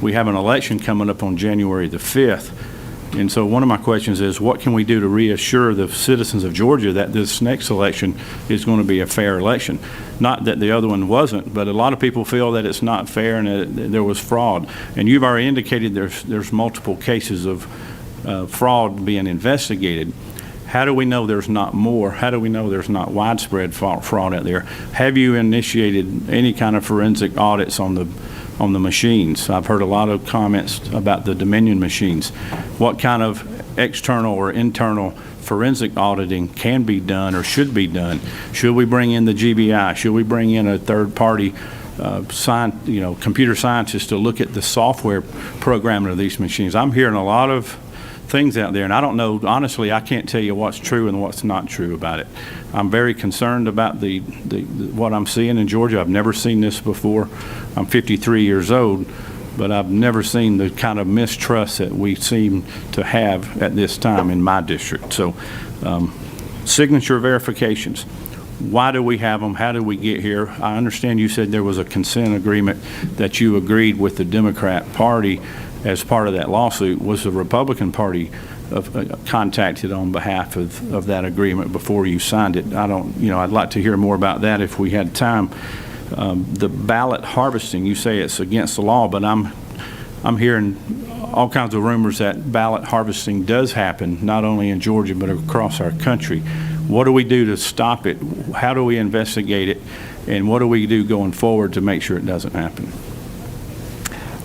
we have an election coming up on January the 5th. And so one of my questions is, what can we do to reassure the citizens of Georgia that this next election is going to be a fair election? Not that the other one wasn't, but a lot of people feel that it's not fair and that there was fraud. And you've already indicated there's multiple cases of fraud being investigated. How do we know there's not more? How do we know there's not widespread fraud out there? Have you initiated any kind of forensic audits on the machines? I've heard a lot of comments about the Dominion machines. What kind of external or internal forensic auditing can be done or should be done? Should we bring in the GBI? Should we bring in a third-party computer scientist to look at the software programming of these machines? I'm hearing a lot of things out there, and I don't know, honestly, I can't tell you what's true and what's not true about it. I'm very concerned about the what I'm seeing in Georgia. I've never seen this before. I'm 53 years old, but I've never seen the kind of mistrust that we seem to have at this time in my district. So signature verifications, why do we have them? How did we get here? I understand you said there was a consent agreement that you agreed with the Democrat Party as part of that lawsuit. Was the Republican Party contacted on behalf of that agreement before you signed it? I'd like to hear more about that if we had time. The ballot harvesting, you say it's against the law, but I'm hearing all kinds of rumors that ballot harvesting does happen, not only in Georgia, but across our country. What do we do to stop it? How do we investigate it? And what do we do going forward to make sure it doesn't happen?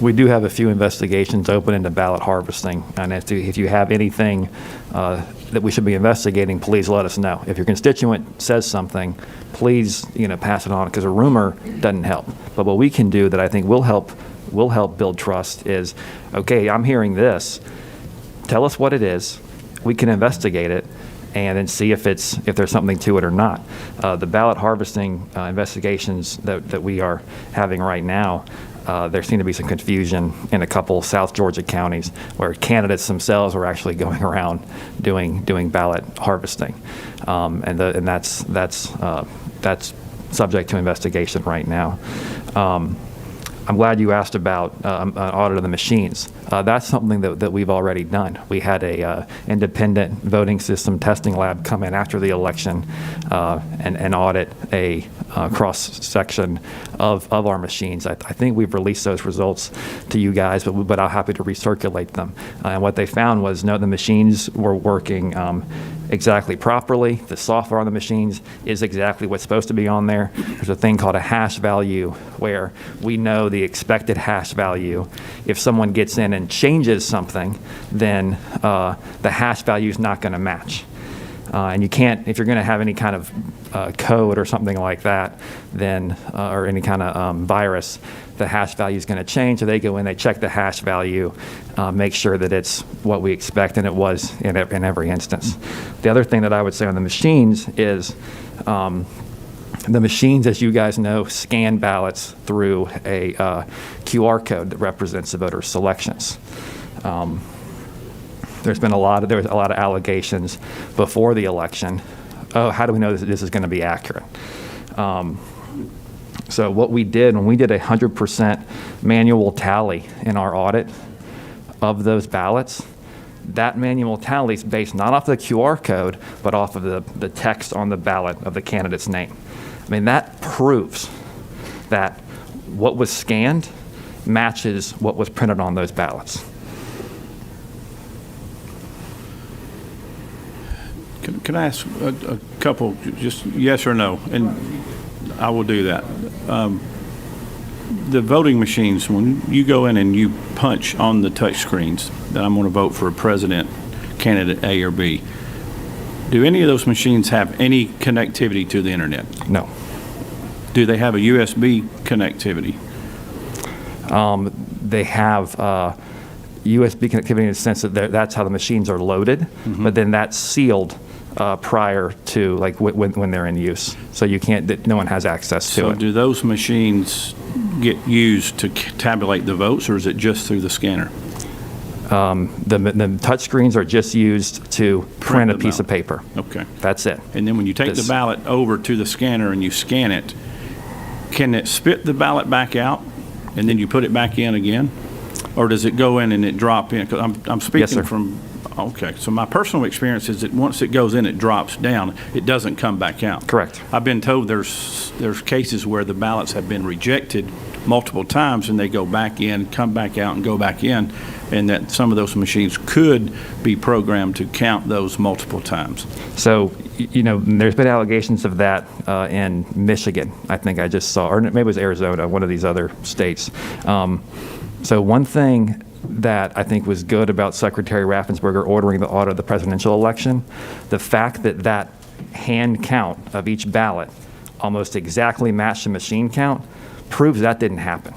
We do have a few investigations open into ballot harvesting, and if you have anything that we should be investigating, please let us know. If your constituent says something, please pass it on, because a rumor doesn't help. But what we can do that I think will help build trust is, okay, I'm hearing this. Tell us what it is. We can investigate it and then see if there's something to it or not. The ballot harvesting investigations that we are having right now, there seemed to be some confusion in a couple South Georgia counties where candidates themselves were actually going around doing ballot harvesting, and that's subject to investigation right now. I'm glad you asked about an audit of the machines. That's something that we've already done. We had a independent voting system testing lab come in after the election and audit a cross-section of our machines. I think we've released those results to you guys, but I'm happy to recirculate them. And what they found was, no, the machines were working exactly properly. The software on the machines is exactly what's supposed to be on there. There's a thing called a hash value where we know the expected hash value. If someone gets in and changes something, then the hash value is not going to match. And you can't, if you're going to have any kind of code or something like that, then or any kind of virus, the hash value is going to change. So they go in, they check the hash value, make sure that it's what we expect, and it was in every instance. The other thing that I would say on the machines is the machines, as you guys know, scan ballots through a QR code that represents the voter selections. There was a lot of allegations before the election. Oh, how do we know this is going to be accurate? So what we did, when we did 100% manual tally in our audit of those ballots, that manual tally is based not off the QR code, but off of the text on the ballot of the candidate's name. I mean, that proves that what was scanned matches what was printed on those ballots. Can I ask a couple, just yes or no? And I will do that. The voting machines, when you go in and you punch on the touch screens that I'm going to vote for a president candidate A or B, do any of those machines have any connectivity to the internet? No. Do they have a USB connectivity? They have USB connectivity in the sense that that's how the machines are loaded, but then that's sealed prior to when they're in use. So you can't, no one has access to it. So do those machines get used to tabulate the votes, or is it just through the scanner? The touch screens are just used to print a piece of paper. Okay. That's it. And then when you take the ballot over to the scanner and you scan it, can it spit the ballot back out and then you put it back in again? or does it go in and it drop in? 'Cause I'm speaking sir. from, okay, so my personal experience is that once it goes in, it drops down. It doesn't come back out. Correct. I've been told there's cases where the ballots have been rejected multiple times, and they go back in, come back out, and go back in, and that some of those machines could be programmed to count those multiple times. So, there's been allegations of that in Michigan, I think I just saw, or maybe it was Arizona, one of these other states. So one thing that I think was good about Secretary Raffensperger ordering the audit of the presidential election, the fact that that hand count of each ballot almost exactly matched the machine count proves that didn't happen.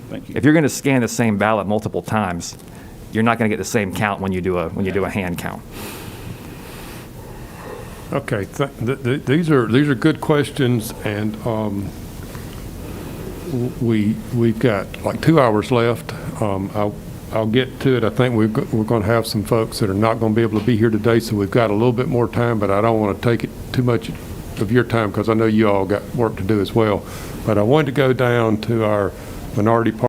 Thank you. If you're going to scan the same ballot multiple times, you're not going to get the same count when you do a hand count. Okay, these are good questions, and we've got like 2 hours left. I'll get to it. I think we're going to have some folks that are not going to be able to be here today, so we've got a little bit more time, but I don't want to take it too much of your time because I know you all got work to do as well. But I wanted to go down to our minority